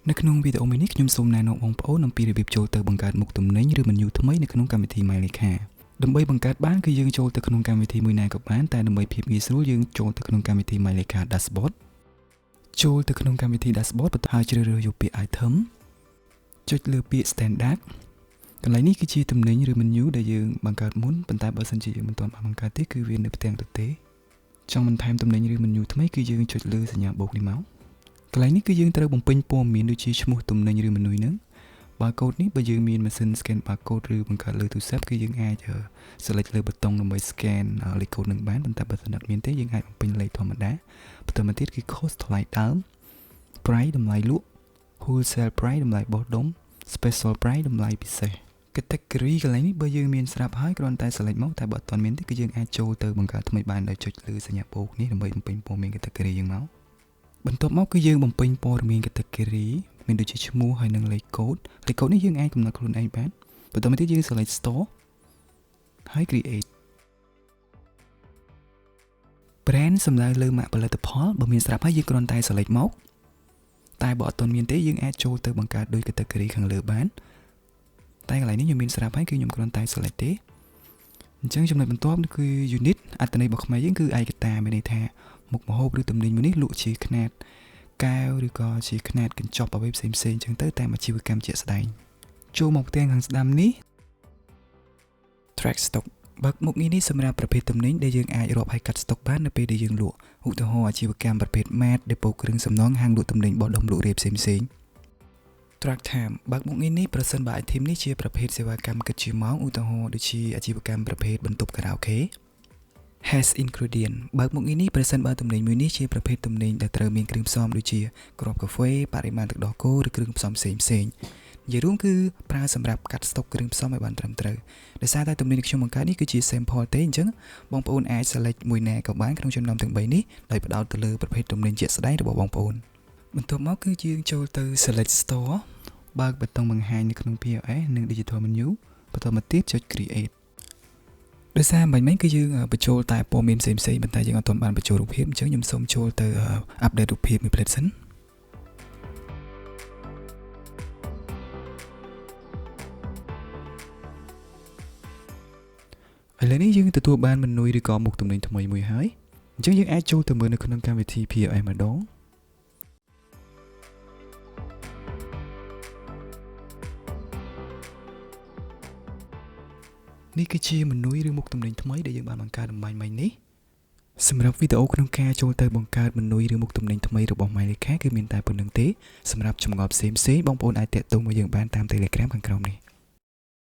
នៅក្នុងវីដេអូមួយនេះខ្ញុំសូមណែនាំបងប្អូនអំពីរបៀបចូលទៅបង្កើតមុខទំនិញឬ menu ថ្មីនៅក្នុងកម្មវិធី MyLekha ដើម្បីបង្កើតបានគឺយើងចូលទៅក្នុងកម្មវិធីមួយណាក៏បានតែដើម្បីភាពងាយស្រួលយើងចូលទៅក្នុងកម្មវិធី MyLekha Dashboard ចូលទៅក្នុងកម្មវិធី Dashboard បន្ថែមហើយជ្រើសរើសយកពាក្យ Item ចុចលើពាក្យ Standard កន្លែងនេះគឺជាទំនិញឬ menu ដែលយើងបង្កើតមុនប៉ុន្តែបើសិនជាយើងមិនទាន់បានបង្កើតទេគឺវានៅផ្ទាំងទទេចង់បន្ថែមទំនិញឬ menu ថ្មីគឺយើងចុចលើសញ្ញាបូកនេះមកកន្លែងនេះគឺយើងត្រូវបំពេញព័ត៌មានដូចជាឈ្មោះទំនិញឬ menu ហ្នឹង barcode នេះបើយើងមានម៉ាស៊ីន scan barcode ឬបង្កើតលើទូរស័ព្ទគឺយើងអាច select លើប៊ូតុងដើម្បី scan លេខកូដនឹងបានប៉ុន្តែបើសិនអត់មានទេយើងអាចបំពេញលេខធម្មតាបន្តមកទៀតគឺ cost ថ្លៃដើម price តម្លៃលក់ wholesale price តម្លៃបោះដុំ special price តម្លៃពិសេស category កន្លែងនេះបើយើងមានស្រាប់ហើយគ្រាន់តែ select មកតែបើអត់ទាន់មានទេគឺយើងអាចចូលទៅបង្កើតថ្មីបានដោយចុចលើសញ្ញាបូកនេះដើម្បីបំពេញព័ត៌មាន category យើងមកបន្ទាប់មកគឺយើងបំពេញព័ត៌មាន category មានដូចជាឈ្មោះហើយនិងលេខកូដនេះយើងអាចកំណត់ខ្លួនឯងបានបន្តមកទៀតយើង select store ហើយ create brand សំដៅលើម៉ាកផលិតផលបើមានស្រាប់ហើយយើងគ្រាន់តែ select មកតែបើអត់ទាន់មានទេយើងអាចចូលទៅបង្កើតដោយ category ខាងលើបានតែកន្លែងនេះខ្ញុំមានស្រាប់ហើយគឺខ្ញុំគ្រាន់តែ select ទេអញ្ចឹងចំណុចបន្ទាប់គឺ unit អត្ថន័យរបស់ខ្មែរយើងគឺឯកតាមានន័យថាមុខម្ហូបឬទំនិញមួយនេះលក់ជាខ្នាតកែវឬក៏ជាខ្នាតកញ្ចប់អ្វីផ្សេងៗអញ្ចឹងទៅតាមអាជីវកម្មជាក់ស្ដែងចូលមកផ្ទាំងខាងស្ដាំនេះ track stock បើកមុខនេះសម្រាប់ប្រភេទទំនិញដែលយើងអាចរាប់ហើយកាត់ stock បាននៅពេលដែលយើងលក់ឧទាហរណ៍អាជីវកម្មប្រភេទ mat ដេប៉ូគ្រឿងសំណង់ហាងលក់ទំនិញបោះដុំលក់រាយផ្សេងៗ track time បើកមុខនេះប្រសិនបើ item នេះជាប្រភេទសេវាកម្មគិតជាម៉ោងឧទាហរណ៍ដូចជាអាជីវកម្មប្រភេទបន្ទប់ខារ៉ាអូខេ has ingredient បើកមុខនេះប្រសិនបើទំនិញមួយនេះជាប្រភេទទំនិញដែលត្រូវមានគ្រឿងផ្សំដូចជាគ្រាប់កាហ្វេបរិមាណទឹកដោះគោឬគ្រឿងផ្សំផ្សេងៗនិយាយរួមគឺប្រើសម្រាប់កាត់ស្តុកគ្រឿងផ្សំឲ្យបានត្រឹមត្រូវដោយសារតែទំនិញខ្ញុំបង្កើតនេះគឺជា sample ទេអញ្ចឹងបងប្អូនអាច select មួយណាក៏បានក្នុងចំណោមទាំង3នេះដោយផ្ដោតទៅលើប្រភេទទំនិញជាក់ស្ដែងរបស់បងប្អូនបន្ទាប់មកគឺយើងចូលទៅ select store បើកប៊ូតុងបង្ហាញនៅក្នុង POS និង digital menu បន្តមកទៀតចុច createដោយសារបាញ់មិញគឺយើងបញ្ចូលតែព័ត៌មានផ្សេងៗប៉ុន្តែយើងអត់ទាន់បានបញ្ចូលរូបភាពអញ្ចឹងខ្ញុំសូមចូលទៅ update រូបភាពមួយផ្លេតសិនឥឡូវនេះយើងទទួលបាន menu ឬក៏មុខទំនិញថ្មីមួយហើយអញ្ចឹងយើងអាចចូលទៅមើលនៅក្នុងកម្មវិធី POS ម្ដងនេះគឺជា menu ឬមុខទំនិញថ្មីដែលយើងបានបង្កើតអំបញ្ញមិញនេះសម្រាប់វីដេអូក្នុងការចូលទៅបង្កើត menu ឬមុខទំនិញថ្មីរបស់ MyLekha គឺមានតែប៉ុណ្្នឹងទេសម្រាប់ចម្ងល់ផ្សេងៗបងប្អូនអាចតាក់ទងមកយើងបានតាម Telegram ខាងក្រោមនេះ